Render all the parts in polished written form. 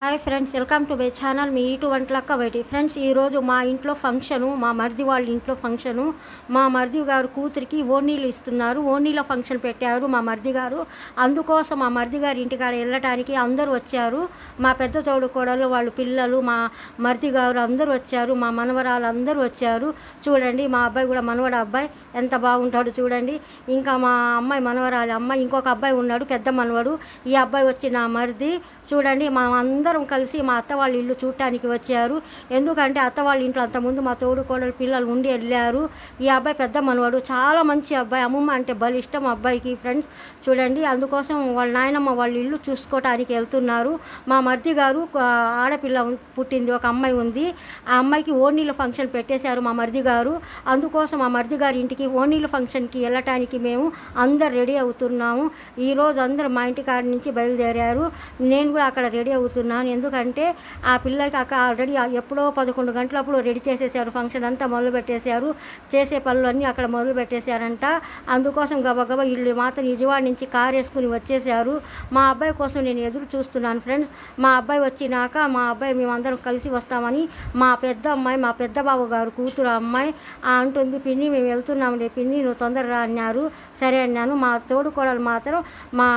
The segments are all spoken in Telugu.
Hi friends, welcome to my channel. మీ ఇటు వంటలక్క బయటి. ఫ్రెండ్స్, ఈరోజు మా ఇంట్లో ఫంక్షను, మా మరిది వాళ్ళ ఇంట్లో ఫంక్షను. మా మరిది గారు కూతురికి ఓణీలు ఇస్తున్నారు. ఓణీల ఫంక్షన్ పెట్టారు మా మరిది గారు. అందుకోసం మా మరిది గారి ఇంటికాడ వెళ్ళటానికి అందరూ వచ్చారు. మా పెద్ద తోడు కోడలు, వాళ్ళు పిల్లలు, మా మరిది గారు అందరూ వచ్చారు. మా మనవరాలు అందరూ వచ్చారు. చూడండి, మా అబ్బాయి కూడా మనవడ అబ్బాయి ఎంత బాగుంటాడు చూడండి. ఇంకా మా అమ్మాయి మనవరాలి అమ్మాయి, ఇంకొక అబ్బాయి ఉన్నాడు పెద్ద మనవడు. ఈ అబ్బాయి వచ్చి నా మరిది. చూడండి, మా అందరం కలిసి మా అత్త వాళ్ళ ఇల్లు చూడటానికి వచ్చారు. ఎందుకంటే అత్త వాళ్ళ ఇంట్లో అంతకుముందు మా తోడు కోడలు పిల్లలు ఉండి వెళ్ళారు. ఈ అబ్బాయి పెద్ద మనవాడు, చాలా మంచి అబ్బాయి. అమ్మమ్మ అంటే బలి ఇష్టం అబ్బాయికి. ఫ్రెండ్స్ చూడండి, అందుకోసం వాళ్ళ నాయనమ్మ వాళ్ళ ఇల్లు చూసుకోవటానికి వెళ్తున్నారు. మా మరిది గారు ఆడపిల్ల పుట్టింది, ఒక అమ్మాయి ఉంది. ఆ అమ్మాయికి ఓణీల ఫంక్షన్ పెట్టేశారు మా మరిది గారు. అందుకోసం మా మరిది గారి ఇంటికి ఓణీల ఫంక్షన్కి వెళ్ళటానికి మేము అందరు రెడీ అవుతున్నాము. ఈరోజు అందరూ మా ఇంటి కాడ నుంచి బయలుదేరారు. నేను కూడా అక్కడ రెడీ అవుతున్నాను. ఎందుకంటే ఆ పిల్లకి అక్కడ ఆల్రెడీ ఎప్పుడో 11 గంటలప్పుడు రెడీ చేసేసారు. ఫంక్షన్ అంతా మొదలు పెట్టేశారు. చేసే పనులన్నీ అక్కడ మొదలు పెట్టేశారంట. అందుకోసం గబగబా వీళ్ళు మాత్రం నిజవాడ నుంచి కారు వేసుకుని వచ్చేసారు. మా అబ్బాయి కోసం నేను ఎదురు చూస్తున్నాను ఫ్రెండ్స్. మా అబ్బాయి వచ్చినాక మా అబ్బాయి మేమందరం కలిసి వస్తామని మా పెద్ద అమ్మాయి, మా పెద్ద బాబు గారు కూతురు అమ్మాయి అంటుంది, పిన్ని మేము వెళ్తున్నాంలే పిన్ని, నువ్వు తొందరగా అన్నారు. సరే అన్నాను. మా తోడు కోడలు మాత్రం మా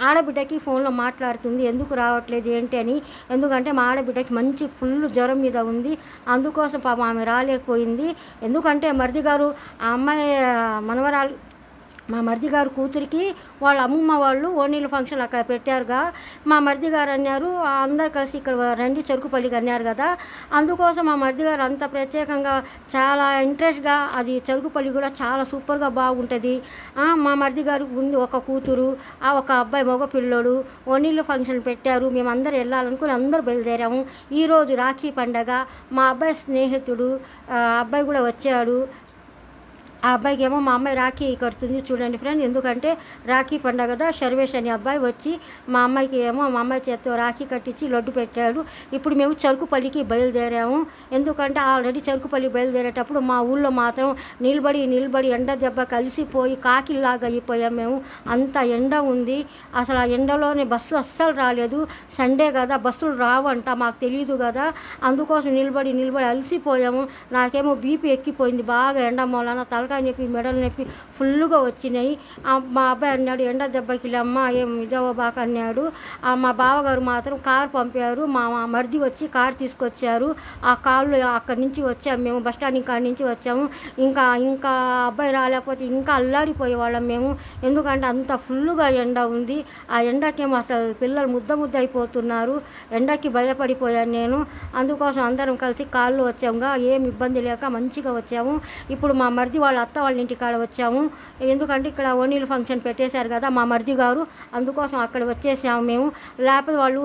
ఆడబిడ్డకి ఫోన్లో మాట్లాడుతుంది, ఎందుకు రావట్లేదు ఏంటి అని. ఎందుకంటే మా ఆడబిడ్డకి మంచి ఫుల్ జ్వరం మీద ఉంది. అందుకోసం పాపం ఆమె రాలేకపోయింది. ఎందుకంటే మరిది గారు ఆ అమ్మాయి మనవరాలు, మా మరిది గారు కూతురికి వాళ్ళ అమ్మమ్మ వాళ్ళు ఓణీల ఫంక్షన్ అక్కడ పెట్టారుగా. మా మరిది గారు అన్నారు, అందరు కలిసి ఇక్కడ రండి చెరుకుపల్లికి అన్నారు కదా. అందుకోసం మా మరిది గారు అంత ప్రత్యేకంగా చాలా ఇంట్రెస్ట్గా, అది చెరుకుపల్లి కూడా చాలా సూపర్గా బాగుంటుంది. మా మరిది గారికి ఉంది ఒక కూతురు, ఒక అబ్బాయి మగ పిల్లోడు. ఓణీల ఫంక్షన్ పెట్టారు. మేమందరూ వెళ్ళాలనుకుని అందరూ బయలుదేరాము. ఈరోజు రాఖీ పండగ. మా అబ్బాయి స్నేహితుడు అబ్బాయి కూడా వచ్చాడు. ఆ అబ్బాయికి ఏమో మా అమ్మాయి రాఖీ కడుతుంది చూడండి ఫ్రెండ్. ఎందుకంటే రాఖీ పండగ కదా. శర్వేష్ అనే అబ్బాయి వచ్చి మా అమ్మాయికి ఏమో మా అమ్మాయి చేత్తో రాఖీ కట్టించి లడ్డు పెట్టాడు. ఇప్పుడు మేము చెరుకుపల్లికి బయలుదేరాము. ఎందుకంటే ఆల్రెడీ చెరుకుపల్లి బయలుదేరేటప్పుడు మా ఊళ్ళో మాత్రం నిలబడి ఎండ దెబ్బ కలిసిపోయి కాకిల్లాగా అయిపోయాం మేము. అంత ఎండ ఉంది. అసలు ఆ ఎండలోనే బస్సు అస్సలు రాలేదు. సండే కదా, బస్సులు రావంట, మాకు తెలియదు కదా. అందుకోసం నిలబడి అలసిపోయాము. నాకేమో బీపీ ఎక్కిపోయింది బాగా ఎండ మూలన. తలకాయ నొప్పి, మెడలు నొప్పి ఫుల్గా వచ్చినాయి. మా అబ్బాయి అన్నాడు, ఎండ దెబ్బకి అమ్మ ఏం ఇదవ బాగా అన్నాడు. మా బావగారు మాత్రం కారు పంపారు. మా మరిది వచ్చి కారు తీసుకొచ్చారు. ఆ కారులో అక్కడి నుంచి వచ్చాము మేము, బస్టాండ్ కాడి నుంచి వచ్చాము. ఇంకా అబ్బాయి రాలేకపోతే ఇంకా అల్లాడిపోయేవాళ్ళం మేము. ఎందుకంటే అంత ఫుల్గా ఎండ ఉంది. ఆ ఎండకేమో అసలు పిల్లలు ముద్ద అయిపోతున్నారు. ఎండకి భయపడిపోయాను నేను. అందుకోసం అందరం కలిసి కారులో వచ్చాముగా, ఏం ఇబ్బంది లేక మంచిగా వచ్చాము. ఇప్పుడు మా మరిది వాళ్ళ అత్త వాళ్ళ ఇంటి కాడ వచ్చాము. ఎందుకంటే ఇక్కడ ఓణీల ఫంక్షన్ పెట్టేశారు కదా మా మరిది గారు. అందుకోసం అక్కడ వచ్చేసాము మేము. లేకపోతే వాళ్ళు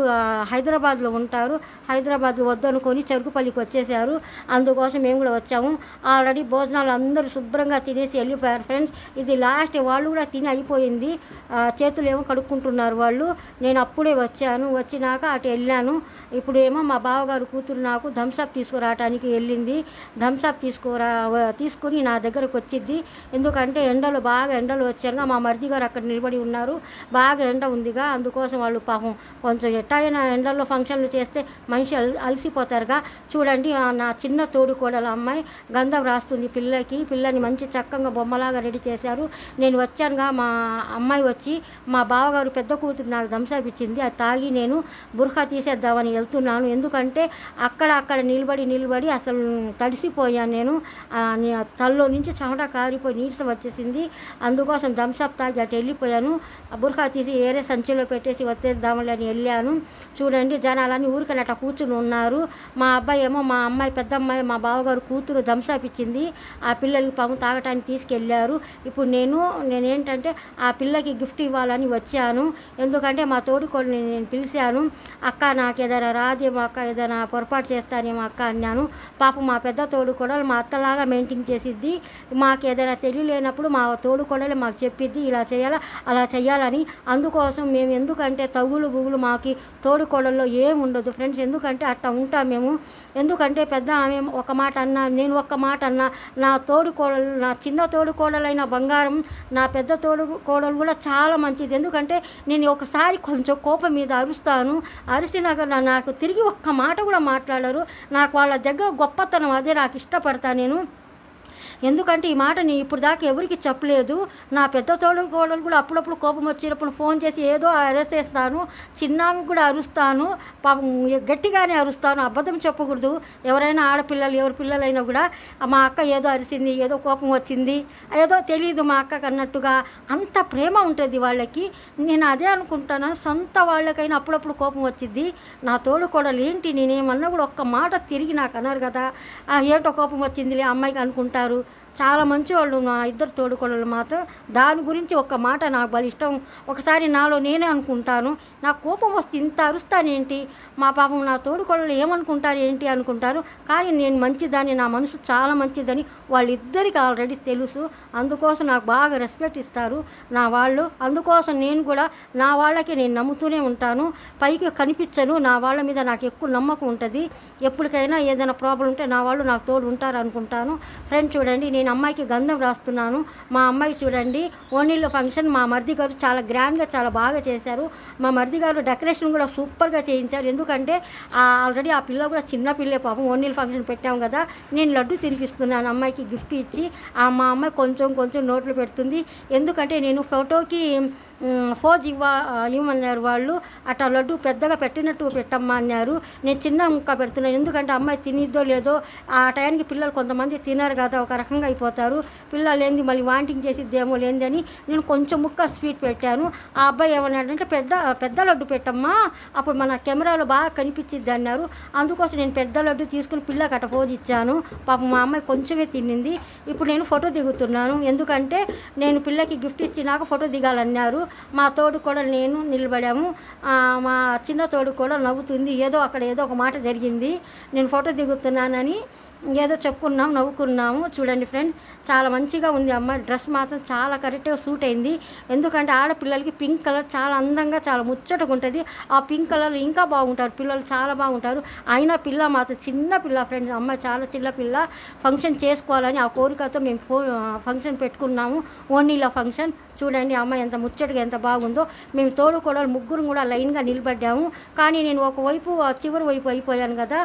హైదరాబాద్లో ఉంటారు. హైదరాబాద్ వద్దనుకొని చెరుకుపల్లికి వచ్చేసారు. అందుకోసం మేము కూడా వచ్చాము. ఆల్రెడీ భోజనాలు అందరూ శుభ్రంగా తినేసి వెళ్ళిపోయారు ఫ్రెండ్స్. ఇది లాస్ట్, వాళ్ళు కూడా తిని అయిపోయింది. చేతులు ఏమో కడుక్కుంటున్నారు వాళ్ళు. నేను అప్పుడే వచ్చాను. వచ్చినాక అటు వెళ్ళాను. ఇప్పుడు ఏమో మా బావగారు కూతురు నాకు థమ్స్అప్ తీసుకురావటానికి వెళ్ళింది. థమ్స్అప్ తీసుకుని నా దగ్గరకు వచ్చిద్ది. ఎందుకంటే బాగా ఎండలు వచ్చారుగా. మా మరిది గారు అక్కడ నిలబడి ఉన్నారు. బాగా ఎండ ఉందిగా. అందుకోసం వాళ్ళు పాపం కొంచెం ఎట్టయినా ఎండల్లో ఫంక్షన్లు చేస్తే మనిషి అలసిపోతారుగా. చూడండి, నా చిన్న తోడు కోడల అమ్మాయి గంధం రాస్తుంది పిల్లని మంచి చక్కగా బొమ్మలాగా రెడీ చేశారు. నేను వచ్చానుగా. మా అమ్మాయి వచ్చి మా బావగారు పెద్ద కూతురు నాకు థమ్స్అప్ ఇచ్చింది. అది తాగి నేను బుర్ఖా తీసేద్దామని వెళ్తున్నాను. ఎందుకంటే అక్కడ నిలబడి అసలు తడిసిపోయాను నేను. తల్లో నుంచి చెమట కారిపోయి నీరసం వచ్చేసింది. అందుకోసం థమ్స్అప్ తాగి అటు వెళ్ళిపోయాను. బుర్ఖా తీసి ఏరే సంచిలో పెట్టేసి వచ్చేద్దామని అని వెళ్ళాను. చూడండి, జనాలన్నీ ఊరికని అట్లా కూర్చుని ఉన్నారు. మా అబ్బాయి ఏమో మా అమ్మాయి పెద్ద అమ్మాయి మా బావగారు కూతురు థమ్స్అప్ ఇచ్చింది. ఆ పిల్లలకి పాపం తాగటానికి తీసుకెళ్ళారు. ఇప్పుడు నేనేంటంటే ఆ పిల్లకి గిఫ్ట్ ఇవ్వాలని వచ్చాను. ఎందుకంటే మా తోడుకోడిని నేను పిలిచాను. అక్క నాకు ఏదైనా రాదేమో అక్క, ఏదైనా పొరపాటు చేస్తానేమో అక్క అన్నాను. పాపం మా పెద్ద తోడు కూడా మా అత్తలాగా మెయింటైన్ చేసిద్ది. మాకు ఏదైనా తెలియలేనప్పుడు మా తోడుకోడలే మాకు చెప్పిద్ది, ఇలా చేయాలా అలా చేయాలని. అందుకోసం మేము ఎందుకంటే తగులు బుగులు మాకు తోడుకోడల్లో ఏముండదు ఫ్రెండ్స్. ఎందుకంటే అట్లా ఉంటాం మేము. ఎందుకంటే పెద్ద ఆమె ఒక మాట అన్నా, నేను ఒక్క మాట అన్నా, నా తోడుకోడలు, నా చిన్న తోడుకోడలైన బంగారం, నా పెద్ద తోడుకోడలు కూడా చాలా మంచిది. ఎందుకంటే నేను ఒకసారి కొంచెం కోపం మీద అరుస్తాను, అరిసినా నాకు తిరిగి ఒక్క మాట కూడా మాట్లాడరు. నాకు వాళ్ళ దగ్గర గొప్పతనం అదే, నాకు ఇష్టపడతాను నేను. ఎందుకంటే ఈ మాట నేను ఇప్పుడు దాకా ఎవరికి చెప్పలేదు. నా పెద్ద తోడుకోడలు కూడా అప్పుడప్పుడు కోపం వచ్చినప్పుడు ఫోన్ చేసి ఏదో అరెసేస్తాను, చిన్నామికి కూడా అరుస్తాను, పాపం గట్టిగానే అరుస్తాను, అబద్ధం చెప్పకూడదు. ఎవరైనా ఆడపిల్లలు ఎవరి పిల్లలైనా కూడా మా అక్క ఏదో అరిసింది, ఏదో కోపం వచ్చింది, ఏదో తెలియదు మా అక్కకు అన్నట్టుగా అంత ప్రేమ ఉంటుంది వాళ్ళకి. నేను అదే అనుకుంటాను, సొంత వాళ్ళకైనా అప్పుడప్పుడు కోపం వచ్చింది. నా తోడుకోడలు ఏంటి నేనేమన్నా కూడా ఒక్క మాట తిరిగి నాకు అన్నారు కదా, ఏంటో కోపం వచ్చిందిలే అమ్మాయికి అనుకుంటారు. చాలా మంచివాళ్ళు నా ఇద్దరు తోడుకోడలు మాత్రం. దాని గురించి ఒక్క మాట నాకు బలి ఇష్టం. ఒకసారి నాలో నేనే అనుకుంటాను, నాకు కోపం వస్తే ఇంత అరుస్తానేంటి, మా పాపం నా తోడుకోడలు ఏమనుకుంటారు ఏంటి అనుకుంటారు. కానీ నేను మంచిదాన్ని, నా మనసు చాలా మంచిదని వాళ్ళిద్దరికి ఆల్రెడీ తెలుసు. అందుకోసం నాకు బాగా రెస్పెక్ట్ ఇస్తారు నా వాళ్ళు. అందుకోసం నేను కూడా నా వాళ్ళకి నేను నమ్ముతూనే ఉంటాను, పైకి కనిపించను. నా వాళ్ళ మీద నాకు ఎక్కువ నమ్మకం ఉంటుంది. ఎప్పటికైనా ఏదైనా ప్రాబ్లం ఉంటే నా వాళ్ళు నాకు తోడు ఉంటారు అనుకుంటాను. ఫ్రెండ్స్ చూడండి, నేను అమ్మాయికి గంధం రాస్తున్నాను. మా అమ్మాయి చూడండి ఓణీల ఫంక్షన్ మా మరిది గారు చాలా గ్రాండ్గా చాలా బాగా చేశారు. మా మరిది గారు డెకరేషన్ కూడా సూపర్గా చేయించారు. ఎందుకంటే ఆల్రెడీ ఆ పిల్ల కూడా చిన్న పిల్లే పాపం. ఓణీల ఫంక్షన్ పెట్టాము కదా, నేను లడ్డు తినిపిస్తున్నాను అమ్మాయికి గిఫ్ట్ ఇచ్చి. మా అమ్మాయి కొంచెం కొంచెం నోట్లు పెడుతుంది. ఎందుకంటే నేను ఫోటోకి ఫోజ్ ఇవ్వమన్నారు వాళ్ళు. అట్లా లడ్డు పెద్దగా పెట్టినట్టు పెట్టమ్మా అన్నారు. నేను చిన్న ముక్క పెడుతున్నాను. ఎందుకంటే అమ్మాయి తినిద్దో లేదో, ఆ టైంకి పిల్లలు కొంతమంది తినరు కదా, ఒక రకంగా అయిపోతారు. పిల్లలు ఏంది మళ్ళీ వాంటింగ్ చేసిద్దేమో లేదని నేను కొంచెం ముక్క స్వీట్ పెట్టాను. ఆ అబ్బాయి ఏమన్నాడంటే పెద్ద లడ్డు పెట్టమ్మా, అప్పుడు మన కెమెరాలో బాగా కనిపించిద్ది అన్నారు. అందుకోసం నేను పెద్ద లడ్డు తీసుకుని పిల్లకి అట్ట ఫోజ్ ఇచ్చాను. పాపం మా అమ్మాయి కొంచెమే తినింది. ఇప్పుడు నేను ఫోటో దిగుతున్నాను. ఎందుకంటే నేను పిల్లకి గిఫ్ట్ ఇచ్చినాక ఫోటో దిగాలన్నారు. మా తోడు కూడా నేను నిలబడాము. మా చిన్న తోడు కూడా నవ్వుతుంది. ఏదో అక్కడ ఏదో ఒక మాట జరిగింది, నేను ఫోటో దిగుతున్నానని ఏదో చెప్పుకున్నాము, నవ్వుకున్నాము. చూడండి ఫ్రెండ్, చాలా మంచిగా ఉంది అమ్మాయి. డ్రెస్ మాత్రం చాలా కరెక్ట్గా సూట్ అయింది. ఎందుకంటే ఆడపిల్లలకి పింక్ కలర్ చాలా అందంగా చాలా ముచ్చటగా ఉంటుంది. ఆ పింక్ కలర్ ఇంకా బాగుంటారు పిల్లలు, చాలా బాగుంటారు. అయినా పిల్ల మాత్రం చిన్న పిల్ల ఫ్రెండ్స్, అమ్మాయి చాలా చిన్న పిల్ల. ఫంక్షన్ చేసుకోవాలని ఆ కోరికతో మేము ఫంక్షన్ పెట్టుకున్నాము, ఓణీల ఫంక్షన్. చూడండి అమ్మాయి ఎంత ముచ్చటగా ఎంత బాగుందో. మేము తోడుకోడలు ముగ్గురు కూడా లైన్గా నిలబడ్డాము. కానీ నేను ఒకవైపు చివరి వైపు అయిపోయాను కదా,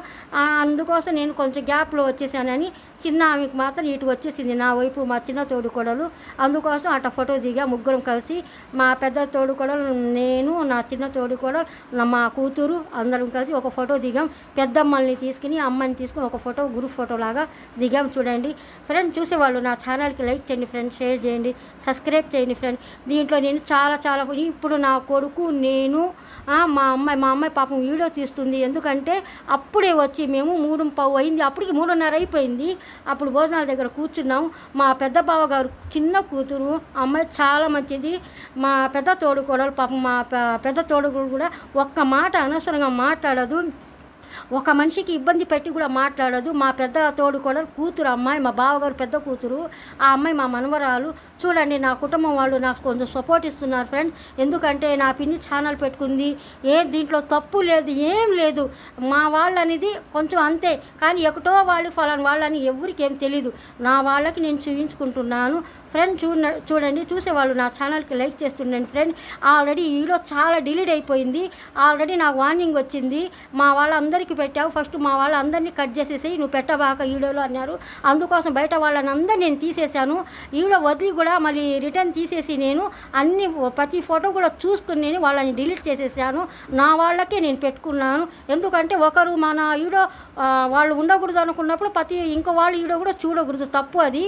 అందుకోసం నేను కొంచెం గ్యాప్లో వచ్చేసానని చిన్న ఆమెకు మాత్రం ఇటు వచ్చేసింది నా వైపు మా చిన్న తోడుకోడలు. అందుకోసం అట్లా ఫోటో దిగా ముగ్గురం కలిసి, మా పెద్ద తోడుకోడలు, నేను, నా చిన్న తోడుకోడలు, మా కూతురు అందరం కలిసి ఒక ఫోటో దిగాం. పెద్దమ్మల్ని తీసుకుని అమ్మని తీసుకుని ఒక ఫోటో గ్రూప్ ఫోటో లాగా దిగాం. చూడండి ఫ్రెండ్, చూసేవాళ్ళు నా ఛానల్కి లైక్ చేయండి ఫ్రెండ్, షేర్ చేయండి, సబ్స్క్రైబ్ చేయండి ఫ్రెండ్. దీంట్లో నేను చాలా ఇప్పుడు నా కొడుకు, నేను, మా అమ్మాయి పాపం వీడియో తీస్తుంది. ఎందుకంటే అప్పుడే వచ్చి మేము 3:15 అయింది, అప్పటికి 3:30 అయిపోయింది. అప్పుడు భోజనాల దగ్గర కూర్చున్నాం. మా పెద్ద బావ గారు చిన్న కూతురు, అమ్మాయి చాలా మంచిది. మా పెద్ద తోడుకోడలు పాపం, మా పెద్ద తోడుకోడలు కూడా ఒక్క మాట అనవసరంగా మాట్లాడదు, ఒక మనిషికి ఇబ్బంది పెట్టి కూడా మాట్లాడదు. మా పెద్ద తోడుకోడలు కూతురు అమ్మాయి, మా బావగారు పెద్ద కూతురు, ఆ అమ్మాయి మా మనవరాలు. చూడండి నా కుటుంబం వాళ్ళు నాకు కొంచెం సపోర్ట్ ఇస్తున్నారు ఫ్రెండ్. ఎందుకంటే నా పిన్ని ఛానల్ పెట్టుకుంది, దీంట్లో తప్పు లేదు, ఏం లేదు. మా వాళ్ళు అనేది కొంచెం అంతే, కానీ ఎక్కటో వాళ్ళకి ఫలానా వాళ్ళని ఎవరికి ఏం తెలీదు. నా వాళ్ళకి నేను చూపించుకుంటున్నాను ఫ్రెండ్. చూడండి చూసేవాళ్ళు నా ఛానల్కి లైక్ చేస్తుండండి ఫ్రెండ్. ఆల్రెడీ వీడియో చాలా డిలీట్ అయిపోయింది. ఆల్రెడీ నాకు వార్నింగ్ వచ్చింది, మా వాళ్ళందరికీ పెట్టావు, ఫస్ట్ మా వాళ్ళందరినీ కట్ చేసేసి నువ్వు పెట్టబాక వీడియోలో అన్నారు. అందుకోసం బయట వాళ్ళని అందరినీ నేను తీసేశాను. వీడియో వదిలి కూడా మళ్ళీ రిటర్న్ తీసేసి నేను అన్ని ప్రతి ఫోటో కూడా చూసుకుని నేను వాళ్ళని డిలీట్ చేసేసాను. నా వాళ్ళకే నేను పెట్టుకున్నాను. ఎందుకంటే ఒకరు మన వీడియో వాళ్ళు ఉండకూడదు అనుకున్నప్పుడు ఇంకో వాళ్ళు వీడియో కూడా చూడకూడదు, తప్పు అది.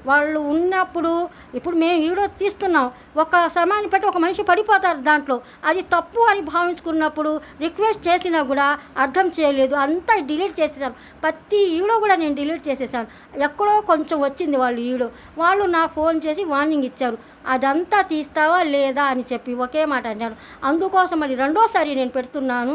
వాళ్ళు ఉన్నప్పుడు ఇప్పుడు మేము వీడియో తీస్తున్నాం, ఒక సమయాన్ని పెట్టి ఒక మనిషి పడిపోతారు దాంట్లో, అది తప్పు అని భావించుకున్నప్పుడు రిక్వెస్ట్ చేసినా కూడా అర్థం చేయలేదు, అంతా డిలీట్ చేసేసాను. ప్రతి వీడియో కూడా నేను డిలీట్ చేసేసాను. ఎక్కడో కొంచెం వచ్చింది వాళ్ళు వీడియో, వాళ్ళు నాకు ఫోన్ చేసి వార్నింగ్ ఇచ్చారు. అదంతా తీస్తావా లేదా అని చెప్పి ఒకే మాట అన్నాడు. అందుకోసం మళ్ళీ రెండోసారి నేను పెడుతున్నాను.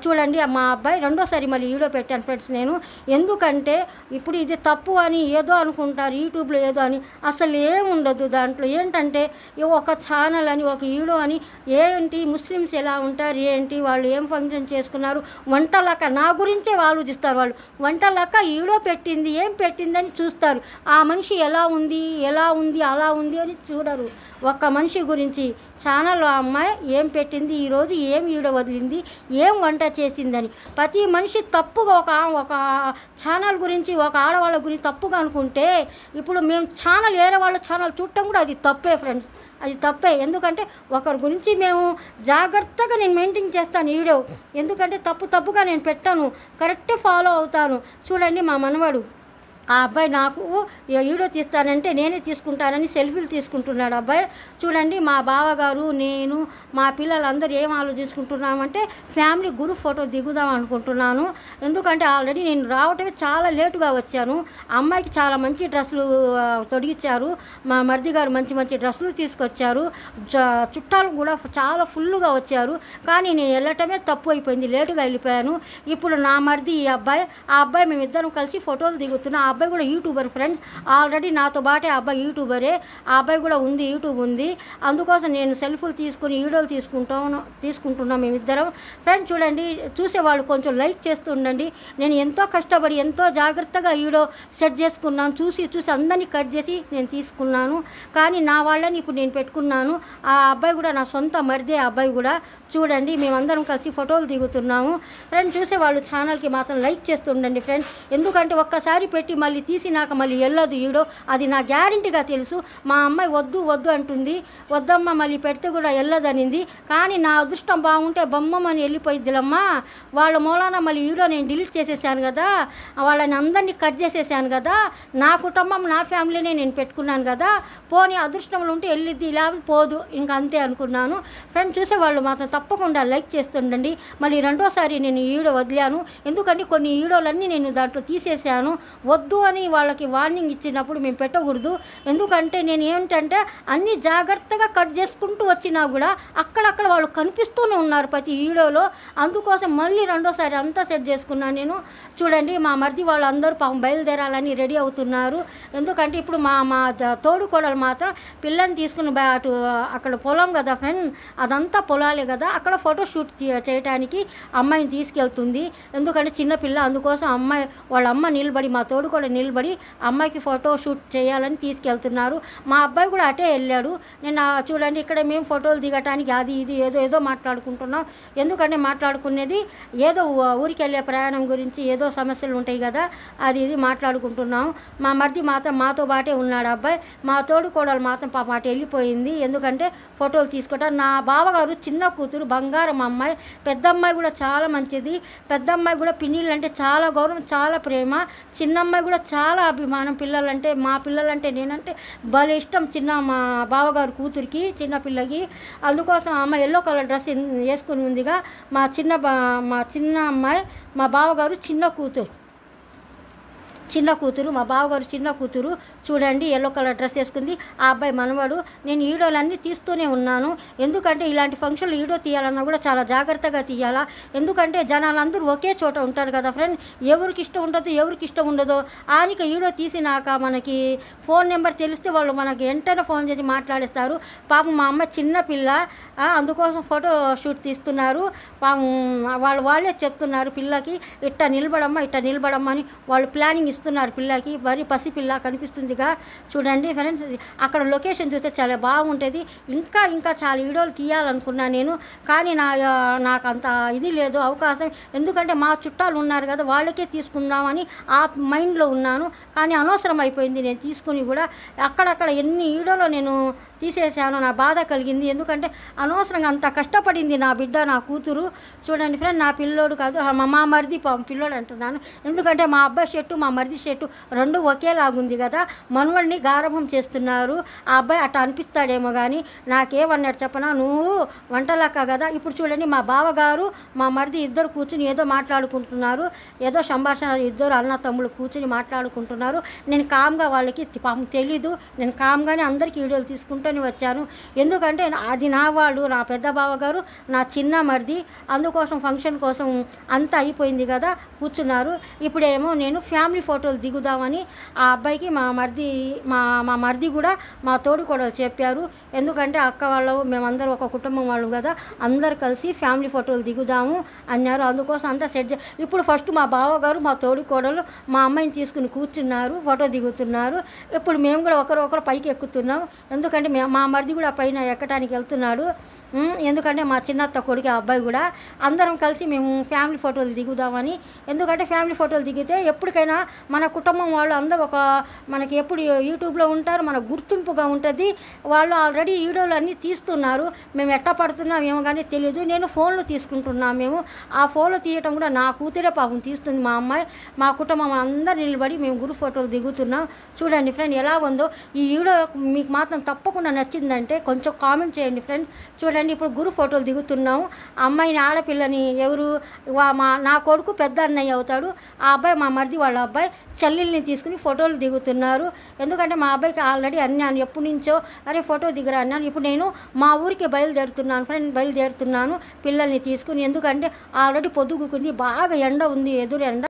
చూడండి మా అబ్బాయి రెండోసారి మళ్ళీ వీడియో పెట్టాను ఫ్రెండ్స్ నేను. ఎందుకంటే ఇప్పుడు ఇది తప్పు అని ఏదో అనుకుంటారు యూట్యూబ్లో ఏదో అని, అసలు ఏముండదు దాంట్లో. ఏంటంటే ఒక ఛానల్ అని ఒక వీడియో అని, ఏంటి ముస్లిమ్స్ ఎలా ఉంటారు, ఏంటి వాళ్ళు ఏం ఫంక్షన్ చేసుకున్నారు, వంటలక్క నా గురించే ఆలోచిస్తారు వాళ్ళు. వంటలక్క వీడియో పెట్టింది ఏం పెట్టిందని చూస్తారు. ఆ మనిషి ఎలా ఉంది అలా ఉంది అని చూడరు. ఒక్క మనిషి గురించి ఛానల్ అమ్మాయి ఏం పెట్టింది, ఈరోజు ఏం వీడియో వదిలింది, ఏం వంట చేసిందని. ప్రతి మనిషి తప్పుగా ఒక ఛానల్ గురించి ఒక ఆడవాళ్ళ గురించి తప్పుగా అనుకుంటే, ఇప్పుడు మేము ఛానల్ వేరే వాళ్ళ ఛానల్ చూడటం కూడా అది తప్పే ఫ్రెండ్స్, అది తప్పే. ఎందుకంటే ఒకరి గురించి మేము జాగ్రత్తగా నేను మెయింటైన్ చేస్తాను వీడియో. ఎందుకంటే తప్పుగా నేను పెట్టాను, కరెక్ట్ ఫాలో అవుతాను. చూడండి మా మనవాడు ఆ అబ్బాయి నాకు వీడియో తీస్తానంటే నేనే తీసుకుంటానని సెల్ఫీలు తీసుకుంటున్నాడు అబ్బాయి. చూడండి మా బావగారు నేను మా పిల్లలందరూ ఏం ఆలోచించుకుంటున్నామంటే ఫ్యామిలీ గ్రూప్ ఫోటో దిగుదాం అనుకుంటున్నాను. ఎందుకంటే ఆల్రెడీ నేను రావటమే చాలా లేటుగా వచ్చాను. అమ్మాయికి చాలా మంచి డ్రెస్సులు తొడిగించారు, మా మరిది గారు మంచి డ్రెస్సులు తీసుకొచ్చారు, చుట్టాలు కూడా చాలా ఫుల్గా వచ్చారు. కానీ నేను వెళ్ళటమే తప్పు అయిపోయింది, లేటుగా వెళ్ళిపోయాను. ఇప్పుడు నా మరిది ఈ అబ్బాయి, ఆ అబ్బాయి మేమిద్దరం కలిసి ఫోటోలు దిగుతున్నాం. ఆ అబ్బాయి కూడా యూట్యూబర్ ఫ్రెండ్స్, ఆల్రెడీ నాతో పాటే ఆ అబ్బాయి యూట్యూబరే. ఆ అబ్బాయి కూడా ఉంది, యూట్యూబ్ ఉంది. అందుకోసం నేను సెల్ఫీలు తీసుకుని వీడియోలు తీసుకుంటున్నాం మేమిద్దరం ఫ్రెండ్స్. చూడండి చూసేవాళ్ళు కొంచెం లైక్ చేస్తూ ఉండండి. నేను ఎంతో కష్టపడి ఎంతో జాగ్రత్తగా వీడియో సెట్ చేసుకున్నాను. చూసి అందరినీ కట్ చేసి నేను తీసుకున్నాను. కానీ నా వాళ్ళని ఇప్పుడు నేను పెట్టుకున్నాను. ఆ అబ్బాయి కూడా నా సొంత మరిదే. ఆ అబ్బాయి కూడా చూడండి మేమందరం కలిసి ఫోటోలు దిగుతున్నాము ఫ్రెండ్స్. చూసేవాళ్ళు ఛానల్కి మాత్రం లైక్ చేస్తూ ఉండండి ఫ్రెండ్స్. ఎందుకంటే ఒక్కసారి పెట్టి మళ్ళీ తీసినాక మళ్ళీ వెళ్ళదు వీడియో, అది నా గ్యారంటీగా తెలుసు. మా అమ్మాయి వద్దు అంటుంది, వద్దమ్మ మళ్ళీ పెడితే కూడా వెళ్ళదనింది. కానీ నా అదృష్టం బాగుంటే బొమ్మని వెళ్ళిపోయిద్దిలమ్మా. వాళ్ళ మూలాన మళ్ళీ వీడియో నేను డిలీట్ చేసేసాను కదా, వాళ్ళని అందరినీ కట్ చేసేసాను కదా, నా కుటుంబం నా ఫ్యామిలీనే నేను పెట్టుకున్నాను కదా, పోనీ అదృష్టంలో ఉంటే వెళ్ళిద్ది, ఇలా పోదు, ఇంకా అంతే అనుకున్నాను ఫ్రెండ్స్. చూసేవాళ్ళు మాత్రం తప్పకుండా లైక్ చేస్తుండండి. మళ్ళీ రెండోసారి నేను ఈ వీడియో వదిలాను, ఎందుకంటే కొన్ని వీడియోలన్నీ నేను దాంట్లో తీసేసాను. వద్దు అని వాళ్ళకి వార్నింగ్ ఇచ్చినప్పుడు మేము పెట్టకూడదు. ఎందుకంటే నేను ఏమిటంటే అన్నీ జాగ్రత్తగా కట్ చేసుకుంటూ వచ్చినా కూడా అక్కడక్కడ వాళ్ళు కనిపిస్తూనే ఉన్నారు ప్రతి వీడియోలో. అందుకోసం మళ్ళీ రెండోసారి అంతా సెట్ చేసుకున్నాను నేను. చూడండి మా మరిది వాళ్ళందరూ పాపం బయలుదేరాలని రెడీ అవుతున్నారు. ఎందుకంటే ఇప్పుడు మా తోడుకోడలు మాత్రం పిల్లని తీసుకుని అటు అక్కడ పొలం కదా ఫ్రెండ్, అదంతా పొలాలే కదా, అక్కడ ఫోటోషూట్ చేయడానికి అమ్మాయిని తీసుకెళ్తుంది. ఎందుకంటే చిన్నపిల్ల, అందుకోసం అమ్మాయి వాళ్ళ అమ్మ నిలబడి మా తోడు కూడా నిలబడి అమ్మాయికి ఫోటో షూట్ చేయాలని తీసుకెళ్తున్నారు. మా అబ్బాయి కూడా అటే వెళ్ళాడు. నేను చూడండి ఇక్కడ మేము ఫోటోలు దిగటానికి అది ఇది ఏదో మాట్లాడుకుంటున్నాం. ఎందుకంటే మాట్లాడుకునేది ఏదో ఊరికి వెళ్ళే ప్రయాణం గురించి ఏదో సమస్యలు ఉంటాయి కదా, అది ఇది మాట్లాడుకుంటున్నాం. మా మరిది మాత్రం మాతో పాటే ఉన్నాడు అబ్బాయి. మా తోడు కోడలు మాత్రం పాప అటు వెళ్ళిపోయింది. ఎందుకంటే ఫోటోలు తీసుకోవటం. నా బావగారు చిన్న కూతురు బంగారం అమ్మాయి, పెద్ద అమ్మాయి కూడా చాలా మంచిది. పెద్ద అమ్మాయి కూడా పిన్నిళ్ళు అంటే చాలా గౌరవం, చాలా ప్రేమ. చిన్న అమ్మాయి కూడా చాలా అభిమానం. పిల్లలంటే మా పిల్లలంటే నేనంటే భలే ఇష్టం చిన్న మా బావగారు కూతురికి, చిన్న పిల్లకి. అందుకోసం అమ్మాయి ఎల్లో కలర్ డ్రెస్ వేసుకుని ఉందిగా. మా చిన్న అమ్మాయి మా బావగారు చిన్న కూతురు మా బావగారు చిన్న కూతురు. చూడండి ఎల్లో కలర్ డ్రెస్ వేసుకుంది. ఆ అబ్బాయి మనవాడు. నేను వీడియోలన్నీ తీస్తూనే ఉన్నాను. ఎందుకంటే ఇలాంటి ఫంక్షన్లు వీడియో తీయాలన్నా కూడా చాలా జాగ్రత్తగా తీయాలా. ఎందుకంటే జనాలందరూ ఒకే చోట ఉంటారు కదా ఫ్రెండ్, ఎవరికి ఇష్టం ఉంటుందో ఎవరికి ఇష్టం ఉండదో. ఆనిక వీడియో తీసినాక మనకి ఫోన్ నెంబర్ తెలిస్తే వాళ్ళు మనకి వెంటనే ఫోన్ చేసి మాట్లాడేస్తారు. పాపం మా అమ్మ చిన్నపిల్ల, అందుకోసం ఫోటో షూట్ తీస్తున్నారు. పాపం వాళ్ళే చెప్తున్నారు పిల్లకి ఇట్ట నిలబడమ్మా అని వాళ్ళు ప్లానింగ్ ఇస్తున్నారు పిల్లకి. మరి పసిపిల్ల కనిపిస్తుందిగా. చూడండి ఫ్రెండ్స్ అక్కడ లొకేషన్ చూస్తే చాలా బాగుంటుంది. ఇంకా చాలా వీడియోలు తీయాలనుకున్నాను నేను, కానీ నాకు అంత ఇది లేదు అవకాశం. ఎందుకంటే మా చుట్టాలు ఉన్నారు కదా, వాళ్ళకే తీసుకుందామని ఆ మైండ్లో ఉన్నాను. కానీ అనవసరం అయిపోయింది నేను తీసుకుని కూడా. అక్కడక్కడ ఎన్ని వీడియోలో నేను తీసేసాను, నా బాధ కలిగింది. ఎందుకంటే అనవసరంగా అంత కష్టపడింది నా బిడ్డ, నా కూతురు. చూడండి ఫ్రెండ్ నా పిల్లోడు కాదు, మా మరిది పిల్లోడు అంటున్నాను. ఎందుకంటే మా అబ్బాయి షర్టు మా మరిది షర్టు రెండు ఒకేలాగుంది కదా, మనవడిని గారభం చేస్తున్నారు. ఆ అబ్బాయి అట్లా అనిపిస్తాడేమో కానీ నాకేమన్నాడు చెప్పనా, నువ్వు వంటలక్క కదా. ఇప్పుడు చూడండి మా బావగారు మా మరిది ఇద్దరు కూర్చుని ఏదో మాట్లాడుకుంటున్నారు, ఏదో సంభాషణ, ఇద్దరు అన్న తమ్ముళ్ళు కూర్చుని మాట్లాడుకుంటున్నారు. నేను కామ్గా వాళ్ళకి పాపం తెలీదు, నేను కామ్గానే అందరికీ వీడియోలు తీసుకుంటూ ఫోటోని వచ్చాను. ఎందుకంటే అది నా వాళ్ళు, నా పెద్ద బావగారు, నా చిన్న మరిది. అందుకోసం ఫంక్షన్ కోసం అంతా అయిపోయింది కదా, కూర్చున్నారు. ఇప్పుడేమో నేను ఫ్యామిలీ ఫోటోలు దిగుదామని ఆ అబ్బాయికి మా మరిది కూడా మా తోడికోడలు చెప్పారు. ఎందుకంటే అక్క వాళ్ళు మేమందరం ఒక కుటుంబం వాళ్ళు కదా, అందరు కలిసి ఫ్యామిలీ ఫోటోలు దిగుదాము అన్నారు. అందుకోసం అంతా సెట్ ఇప్పుడు ఫస్ట్ మా బావగారు మా తోడికోడలు మా అమ్మాయిని తీసుకుని కూర్చున్నారు, ఫోటో దిగుతున్నారు. ఇప్పుడు మేము కూడా ఒకరు పైకి ఎక్కుతున్నాం. ఎందుకంటే మా మరిది కూడా పైన ఎక్కడానికి వెళ్తున్నాడు. ఎందుకంటే మా చిన్నత్త కొడుకు అబ్బాయి కూడా అందరం కలిసి మేము ఫ్యామిలీ ఫోటోలు దిగుదామని. ఎందుకంటే ఫ్యామిలీ ఫోటోలు దిగితే ఎప్పటికైనా మన కుటుంబం వాళ్ళు అందరూ మనకి ఎప్పుడు యూట్యూబ్లో ఉంటారు, మన గుర్తింపుగా ఉంటుంది. వాళ్ళు ఆల్రెడీ వీడియోలు అన్నీ తీస్తున్నారు. మేము ఎట్ట పడుతున్నాం ఏమో కానీ తెలియదు. నేను ఫోన్లో తీసుకుంటున్నాం. మేము ఆ ఫోన్లో తీయటం కూడా నా కూతురే పాపం తీస్తుంది. మా అమ్మాయి, మా కుటుంబం అందరూ నిలబడి మేము గ్రూప్ ఫోటోలు దిగుతున్నాం. చూడండి ఫ్రెండ్ ఎలా ఉందో. ఈ వీడియో మీకు మాత్రం తప్పకుండా నచ్చిందంటే కొంచెం కామెంట్ చేయండి ఫ్రెండ్స్. చూడండి ఇప్పుడు గ్రూప్ ఫోటోలు దిగుతున్నాము. అమ్మాయిని, ఆడపిల్లని ఎవరు నా కొడుకు పెద్ద అన్నయ్య అవుతాడు. ఆ అబ్బాయి మా మరిది వాళ్ళ అబ్బాయి చెల్లెల్ని తీసుకుని ఫోటోలు దిగుతున్నారు. ఎందుకంటే మా అబ్బాయికి ఆల్రెడీ అన్నాను ఎప్పటి నుంచో, అరే ఫోటో దిగరా అన్నాను. ఇప్పుడు నేను మా ఊరికి బయలుదేరుతున్నాను ఫ్రెండ్, బయలుదేరుతున్నాను పిల్లల్ని తీసుకుని. ఎందుకంటే ఆల్రెడీ పొద్దుగుకుంది, బాగా ఎండ ఉంది, ఎదురు ఎండ.